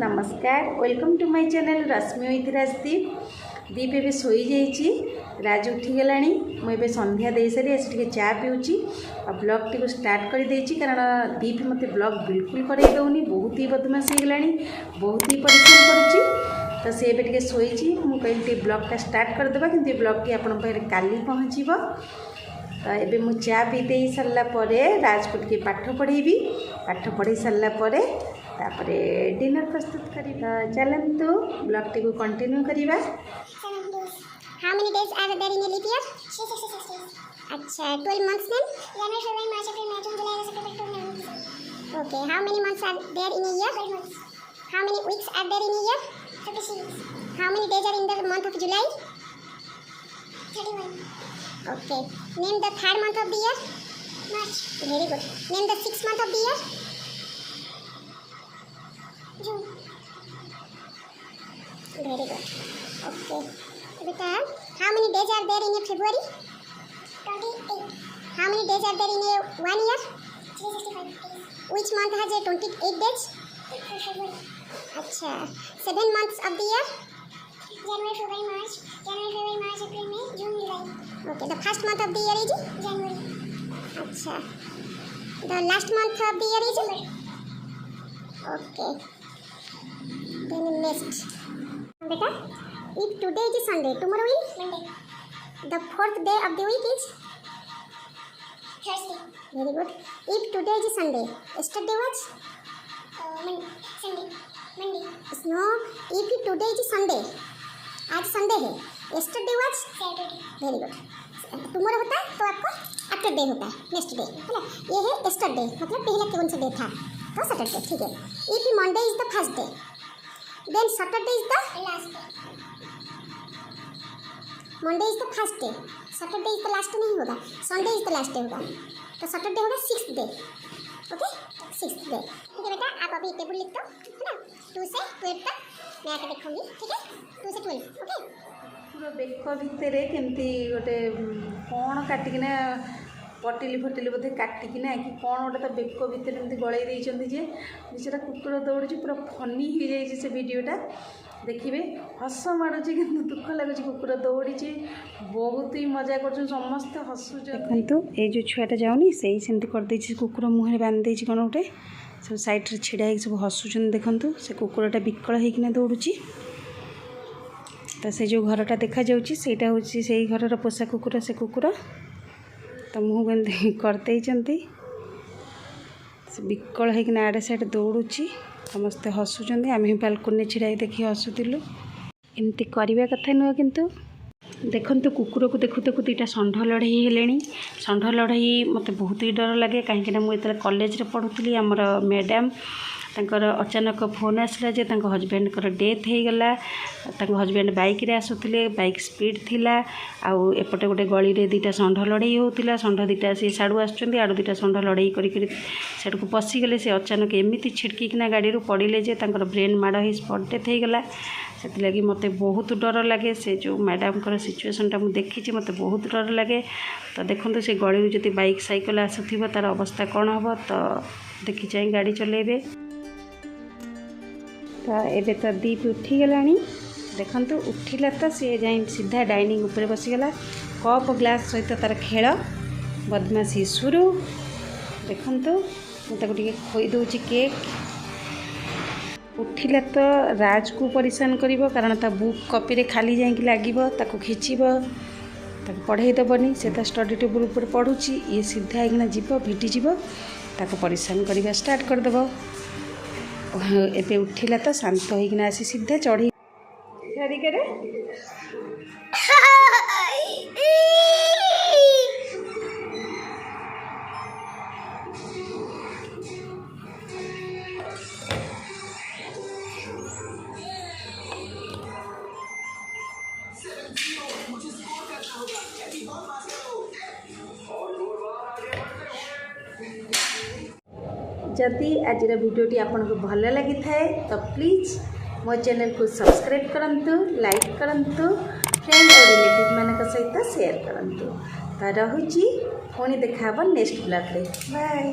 नमस्कार, welcome to my channel Rashmi with Rajdeep. Deep एवं शोई जाइए, राज उठीगला। मुझे संध्या दे सारी आसी चा पीऊँगी और ब्लॉग टी स्टार्ट कर देछि कारण दीप मत ब्लॉग बिल्कुल करे दौनी। बहुत ही बदमाश होगला, बहुत ही परिश्रम करुच्ची। तो सी ए शोई मुझे ब्लॉगटा स्टार्ट करदे कि ब्लॉग टी आपण काली पहुँचब। तो ये मुझे चा पी दे सारापर राज को टे पाठ पढ़ेबी। पाठ पढ़े सारापर तापर डिनर प्रस्तुत करिबा। चलंतु ब्लॉग टी को कंटिन्यू करिबा। How many days are there in a leap year? 366 days. अच्छा, 12 months then? January, February, March, April, May, June, July, August, September, October, November, December. Okay, how many months are there in a year? 12 months. How many weeks are there in a year? 56 weeks. How many days are in the month of July? 31. Okay. Name the third month of the year? March. Very good. Name the sixth month of the year? June. Very good. Okay. Beta, how many days are there in a February? 28. How many days are there in a 1 year? 365 days. Which month has a 28 days? February. Acha. 7 months of the year? January, February, March. January, February, March, April, May, June, July. Okay. The first month of the year is? January. Acha. The last month of the year is? December. Okay. Then next. Beta, if today is Sunday, tomorrow is? Monday. The fourth day of the week is? Thursday. Very good. If today is Sunday, yesterday was? Monday. Sunday. Monday. No, if today is Sunday, आज Sunday है, yesterday was? Saturday. Very good. tomorrow होता है तो आपको after day होता है, next day है ना। ये है yesterday, मतलब पहला कौन सा डे था, तो सैटरडे। ठीक है। if Monday is the first day, then Saturday is the last day. Monday is the first day, Saturday is the last day नहीं होगा, Sunday is the last day होगा, तो Saturday होगा 6th day। Okay, 6th day। ठीक है बेटा, आप अभी टेबल लिख दो, है ना। 2 से 12 तक मैं आकर देखूँगी। ठीक है, 2 से 12। ओके। पूरा बेक भितर केमती गोटे कौन काटिकिना पटिली फटिली बोधे काटिकिना कि कौन गोटे तो बेक भितर एमती गलई जे बेचारा कुकुर दौड़ी पूरा फनी हो जाए से वीडियोटा देखिए। हस माड़ुची कि दुख लगुच, कुकुर दौड़ी बहुत ही मजा कर समस्ते हसुच। देखु ये जो छुआटा जाऊनी से सेमती करदे कुकुर मुहर बांधे कौन गोटे सब साइड्रे छिड़ा सब हसुचन। देखु से कुकुरटा विकल होना दौड़ुची। तो से जो घरटा देखा जाऊँगी सेटा हूँ से घर पोषा कुकुर, से कुकुर तो मुँह बंद करदे विकल होना आड़े साइड दौड़ुची। समस्ते हसुचंदी, आम बालकोनी छिड़ा देखी हसुलु। एमती करवा कथा नुह किंतु देखु कुकुर को देखु देखु 2टा षंढ लड़ई हेले। षंढ लड़ई मत बहुत ही डर लगे कहीं मुझे कॉलेज रे पढ़ुली आमर मैडम तांकर अचानक फोन आसला जे तांको हजबैंड कर डेथ हो गला। तांको हजबैंड बाइक रे आसुथिले, बाइक स्पीड थिला आउ एपटे गोटे गली रे 2टा षंढ लड़ई होतिला। षंढ 2टा से साड़ू आसुचंदी, आड़ू 2टा षंढ लड़ई करी सेठ को पशिगले। से अचानक एमती छिड़किना गाड़ी रू पड़े जे तांकर ब्रेन माड़ ही स्पॉट डेथ हो गला। से लगी मत बहुत डर लगे। से जो मैडम कर सिचुएशनटा मुझे देखी मत बहुत डर लगे। तो देखो से गली जदि बाइक साइकेल आसुथिबो तार अवस्था कौन हम, तो देखी चाहे गाड़ी चलेबे। तो एबे तो दीप उठीगला। देखु उठिला तो सी जाए सीधा डाइनिंग ऊपर बसीगला कप ग्लास सहित तार खेल बदमाशी शुरू। देखु मुझे खोई दूची केक। उठिला तो राज को परेशान करिवो कारण ता बुक कॉपी रे खाली जाइक लागिवो, ताको खिचिबो, ताको पढ़ाई दबनी। से ता स्टडी टेबल ऊपर पढ़ुची, ये सीधा आइना जीव भिटी जीव, ताको परेशान करवा स्टार्ट करदेव। एबे उठिला तो शांत होइकिना आसी सीधा चढ़ी छाड़िके जदि आज वीडियोटी आपको भल लगी थाए तो प्लीज़ मो चैनल को सब्सक्राइब करंतु, लाइक करंतु, फ्रेंड और रिलेटिव मान सहित शेयर करंतु। तो रहुची पुणी देखा नेक्स्ट ब्लॉग रे बाय।